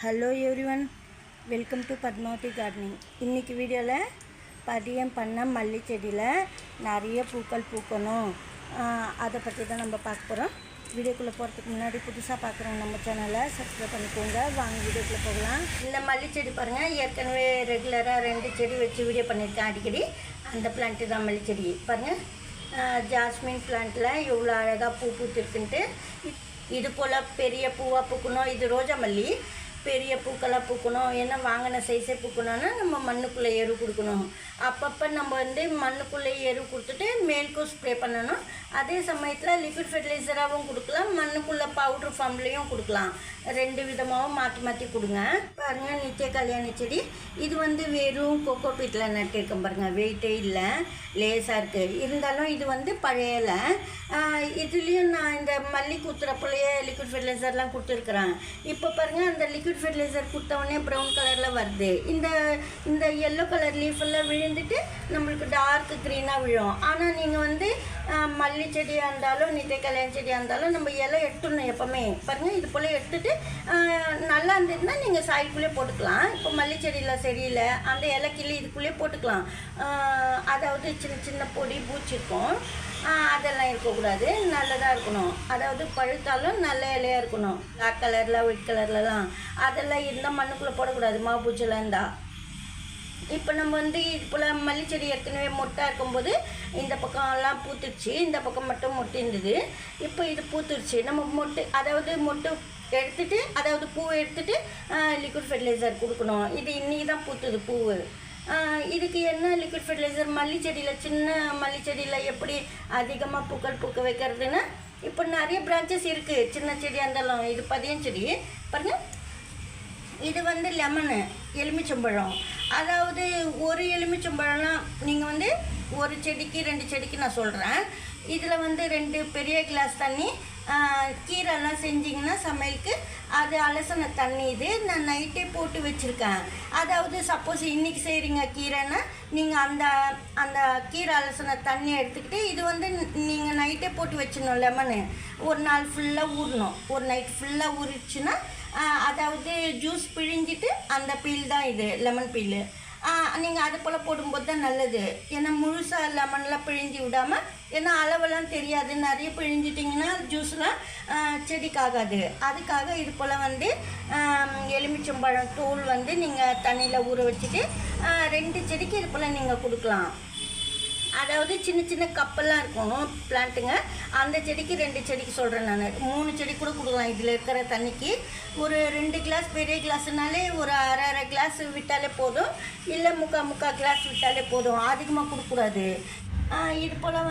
Hello everyone, welcome to Padmavathi gardening. இன்றைக்கி வீடியோவில் பதியம் பண்ண மல்லி செடியில் நிறைய பூக்கள் பூக்கணும், அதை பற்றி தான் நம்ம பார்க்க போகிறோம். வீடியோக்குள்ளே போகிறதுக்கு முன்னாடி புதுசாக பார்க்குறோம் நம்ம சேனலை சப்ஸ்கிரைப் பண்ணிக்கோங்க. வாங்க வீடியோக்குள்ளே போகலாம். இந்த மல்லி செடி பாருங்கள், ஏற்கனவே ரெகுலராக 2 செடி வச்சு வீடியோ பண்ணியிருக்கேன் அடிக்கடி. அந்த பிளான்ட்டு தான் மல்லி செடி பாருங்கள். ஜாஸ்மின் பிளான்ட்டில் எவ்வளோ அழகாக பூ பூத்துருக்குன்ட்டு. இது போல் பெரிய பூவாக பூக்கணும். இது ரோஜா மல்லி, பெரிய பூக்களாக பூக்கணும். ஏன்னா வாங்கின சைஸே பூக்கணும்னா நம்ம மண்ணுக்குள்ளே எரு கொடுக்கணும். அப்பப்போ நம்ம மண்ணுக்குள்ளே எரு கொடுத்துட்டு மேல்க்கும் ஸ்ப்ரே பண்ணணும். அதே சமயத்தில் லிக்விட் ஃபெர்டிலைசராகவும் கொடுக்கலாம், மண்ணுக்குள்ளே பவுட்ரு ஃபார்ம்லேயும் கொடுக்கலாம். 2 விதமாகவும் மாற்றி மாற்றி கொடுங்க. பாருங்கள், நித்திய கல்யாணி செடி. இது வெறும் கொக்கோ பீட்டில் நட்டிருக்கேன் பாருங்கள். வெயிட்டே இல்லை, லேஸாக இருக்குது. இருந்தாலும் இது பழையலை. இதுலேயும் நான் இந்த மல்லி குத்துறப்போலையே லிக்விட் ஃபெர்டிலைசர்லாம் கொடுத்துருக்குறேன். இப்போ பாருங்கள், அந்த லிக்விட் ஃபெர்டிலைசர் கொடுத்தவொடனே ப்ரௌன் கலரில் வருது. இந்த எல்லோ கலர் லீஃபெல்லாம் விழுந்துட்டு நம்மளுக்கு டார்க் க்ரீனாக விழும். ஆனால் நீங்கள் மல்லி செடியாக இருந்தாலும் நித்திய கல்யாண செடியாக இருந்தாலும் நம்ம இலை எடுத்துடணும் எப்போவுமே. பாருங்கள், இது போல் எடுத்துகிட்டு நல்லா இருந்ததுன்னா நீங்கள் சாய்க்குள்ளே போட்டுக்கலாம். இப்போ மல்லி செடியில் சரியில்லை, அந்த இலை கிள்ளி இதுக்குள்ளேயே போட்டுக்கலாம். அதாவது சின்ன சின்ன பொடி பூச்சிருக்கும், அதெல்லாம் இருக்கக்கூடாது, நல்லதாக இருக்கணும். அதாவது பழுத்தாலும் நல்ல இலையாக இருக்கணும். பிளாக் கலரில் ஒயிட் கலர்லலாம் அதெல்லாம் இருந்தால் மண்ணுக்குள்ளே போடக்கூடாது, மாவு பூச்செல்லாம் இருந்தால். இப்போ நம்ம இது போல் மல்லி செடி ஏற்கனவே மொட்டாக இருக்கும்போது இந்த பக்கம்லாம் பூத்துருச்சு, இந்த பக்கம் மட்டும் மொட்டு இருந்தது. இப்போ இது பூத்துருச்சு. நம்ம மொட்டு எடுத்துகிட்டு, அதாவது பூவை எடுத்துகிட்டு லிக்விட் ஃபெர்டிலைசர் கொடுக்கணும். இது இன்றைக்கி தான் பூத்துது பூவு. இதுக்கு என்ன லிக்விட் ஃபெர்டிலைசர்? மல்லி செடியில், சின்ன மல்லி செடியில் எப்படி அதிகமாக பூக்கள் பூக்க வைக்கிறதுன்னு இப்போ நிறைய பிரான்ச்சஸ் இருக்குது. சின்ன செடியாக இருந்தாலும். இது பதியம் செடி பாருங்கள். இது லெமனு, எலுமிச்சம்பழம். அதாவது ஒரு எலுமிச்சம்பழம்லாம் நீங்கள் ஒரு செடிக்கு 2 செடிக்கு நான் சொல்கிறேன். இதில் 2 பெரிய கிளாஸ் தண்ணி. கீரைலாம் செஞ்சிங்கன்னா சமையலுக்கு அது அலசின தண்ணி. இது நான் நைட்டே போட்டு வச்சுருக்கேன். அதாவது சப்போஸ் இன்றைக்கி செய்கிறீங்க கீரைன்னா நீங்கள் அந்த கீரை அலசின தண்ணியை எடுத்துக்கிட்டு இது நீங்கள் நைட்டே போட்டு வச்சிடணும். லெமனு ஒரு நாள் ஃபுல்லாக ஊறணும். ஒரு நைட் ஃபுல்லாக ஊறிடுச்சுன்னா அதாவது ஜூஸ் பிழிஞ்சிட்டு அந்த பீல் தான் இது, லெமன் பீல். நீங்கள் அது போல் போடும்போது தான் நல்லது. ஏன்னா முழுசாக லெமன்லாம் பிழிஞ்சி விடாமல், ஏன்னா அளவெல்லாம் தெரியாது, நிறைய பிழிஞ்சிட்டிங்கன்னா ஜூஸ்லாம் செடிக்காகாது. அதுக்காக இது போல் எலுமிச்சம்பழம் தூள் நீங்கள் தண்ணியில் ஊற வச்சுட்டு 2 செடிக்கு இது போல் நீங்கள் கொடுக்கலாம். அதாவது சின்ன சின்ன கப்பெல்லாம் இருக்கும் பிளான்ட்டுங்க, அந்த செடிக்கு 2 செடிக்கு சொல்கிறேன் நான். 3 செடி கூட கொடுக்கலாம். இதில் இருக்கிற தண்ணிக்கு ஒரு 2 கிளாஸ், பெரிய கிளாஸ்னாலே ஒரு அரை கிளாஸ் விட்டாலே போதும், இல்லை முக்கால் கிளாஸ் விட்டாலே போதும். அதிகமாக கொடுக்கக்கூடாது. இது போல்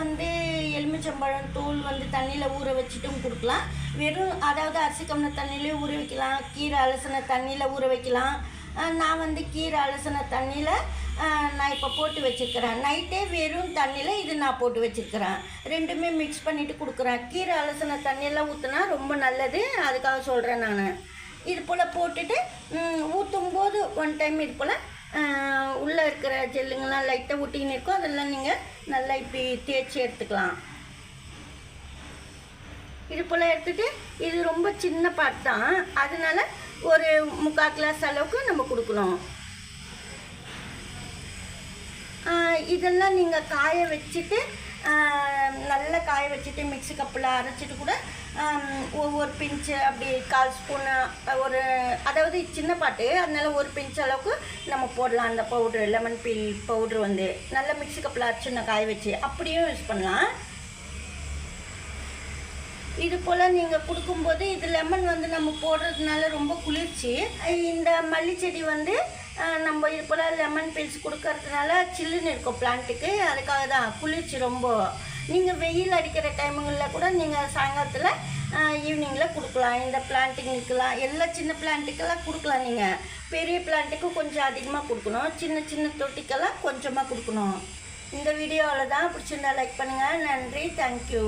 எலுமிச்சம்பழம் தூள் தண்ணியில் ஊற வச்சுட்டும் கொடுக்கலாம். வெறும் அதாவது அரிசி கம்மின தண்ணியிலே ஊற வைக்கலாம், கீரை அலசின தண்ணியில் ஊற வைக்கலாம். நான் கீரை அலசின தண்ணியில் நான் இப்போ போட்டு வச்சுருக்கிறேன். நைட்டே வெறும் தண்ணியில் இது நான் போட்டு வச்சுருக்கிறேன். 2மே மிக்ஸ் பண்ணிவிட்டு கொடுக்குறேன். கீரை அலசின தண்ணியெல்லாம் ஊற்றினா ரொம்ப நல்லது, அதுக்காக சொல்கிறேன் நான். இது போல் போட்டுட்டு ஊற்றும்போது 1 டைம் இது போல் உள்ளே இருக்கிற ஜெல்லுங்கெல்லாம் லைட்டாக ஊட்டின்னு இருக்கும், அதெல்லாம் நீங்கள் நல்லா இப்படி தேய்ச்சி எடுத்துக்கலாம். இது போல் எடுத்துகிட்டு, இது ரொம்ப சின்ன பாட் தான், அதனால ஒரு முக்கால் கிளாஸ் அளவுக்கு நம்ம கொடுக்கணும். இதெல்லாம் நீங்கள் காய வச்சுட்டு, நல்லா காய வச்சுட்டு மிக்ஸி கப்பில் அரைச்சிட்டு கூட ஒவ்வொரு பிஞ்சு அப்படி 1/4 ஸ்பூனு அதாவது சின்ன பாட்டு, அதனால 1 பிஞ்ச் அளவுக்கு நம்ம போடலாம். அந்த பவுட்ரு, லெமன் பீல் பவுட்ரு நல்லா மிக்ஸி கப்பில் அரைச்சி நான் காய வச்சு அப்படியும் யூஸ் பண்ணலாம். இது போல் நீங்கள் கொடுக்கும்போது இது லெமன் நம்ம போடுறதுனால ரொம்ப குளிர்ச்சி. இந்த மல்லி செடி நம்ம இது போல் லெமன் பீல்ஸ் கொடுக்கறதுனால சில்லுன்னு இருக்கும் பிளான்ட்டுக்கு, அதுக்காக தான் குளிர்ச்சி ரொம்ப. நீங்கள் வெயில் அடிக்கிற டைமுங்களில் கூட நீங்கள் சாயங்காலத்தில் ஈவினிங்கில் கொடுக்கலாம். இந்த பிளான்ட்டுங்களுக்கெல்லாம், எல்லா சின்ன பிளான்ட்டுக்கெல்லாம் கொடுக்கலாம். நீங்கள் பெரிய பிளான்ட்டுக்கு கொஞ்சம் அதிகமாக கொடுக்கணும், சின்ன சின்ன தொட்டிக்கெல்லாம் கொஞ்சமாக கொடுக்கணும். இந்த வீடியோவில் தான் பிடிச்சிருந்தா லைக் பண்ணுங்கள். நன்றி, தேங்க்யூ.